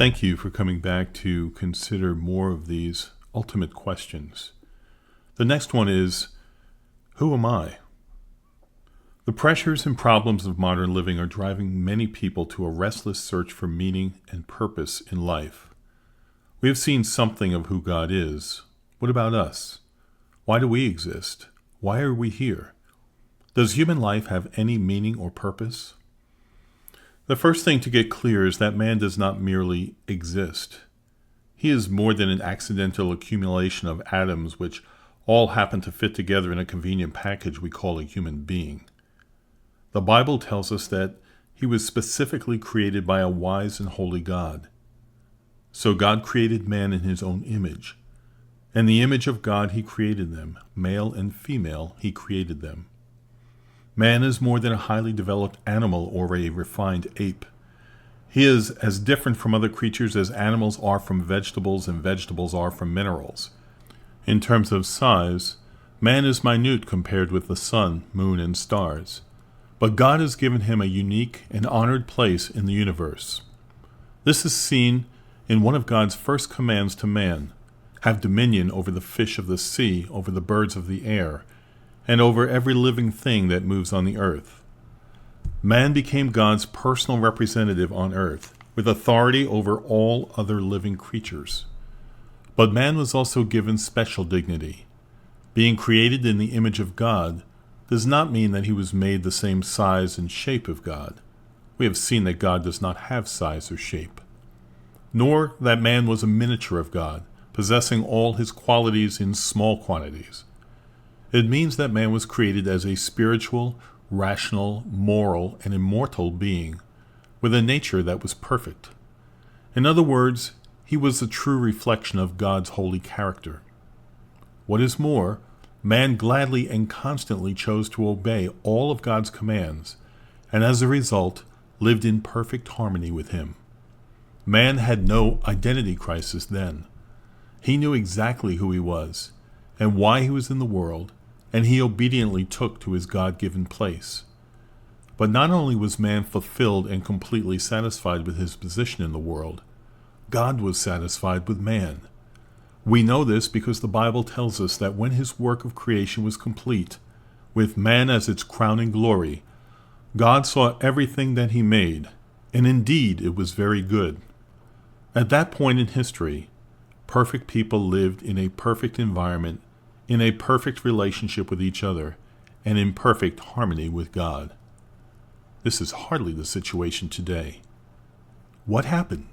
Thank you for coming back to consider more of these ultimate questions. The next one is, who am I? The pressures and problems of modern living are driving many people to a restless search for meaning and purpose in life. We have seen something of who God is. What about us? Why do we exist? Why are we here? Does human life have any meaning or purpose? The first thing to get clear is that man does not merely exist. He is more than an accidental accumulation of atoms which all happen to fit together in a convenient package we call a human being. The Bible tells us that he was specifically created by a wise and holy God. So God created man in his own image. In the image of God he created them, male and female he created them. Man is more than a highly developed animal or a refined ape. He is as different from other creatures as animals are from vegetables and vegetables are from minerals. In terms of size, man is minute compared with the sun, moon, and stars. But God has given him a unique and honored place in the universe. This is seen in one of God's first commands to man: have dominion over the fish of the sea, over the birds of the air, and over every living thing that moves on the earth. Man became God's personal representative on earth, with authority over all other living creatures. But man was also given special dignity. Being created in the image of God does not mean that he was made the same size and shape of God. We have seen that God does not have size or shape. Nor that man was a miniature of God, possessing all his qualities in small quantities. It means that man was created as a spiritual, rational, moral, and immortal being, with a nature that was perfect. In other words, he was a true reflection of God's holy character. What is more, man gladly and constantly chose to obey all of God's commands, and as a result, lived in perfect harmony with him. Man had no identity crisis then. He knew exactly who he was, and why he was in the world, and he obediently took to his God-given place. But not only was man fulfilled and completely satisfied with his position in the world, God was satisfied with man. We know this because the Bible tells us that when his work of creation was complete, with man as its crowning glory, God saw everything that he made, and indeed it was very good. At that point in history, perfect people lived in a perfect environment, in a perfect relationship with each other, and in perfect harmony with God. This is hardly the situation today. What happened?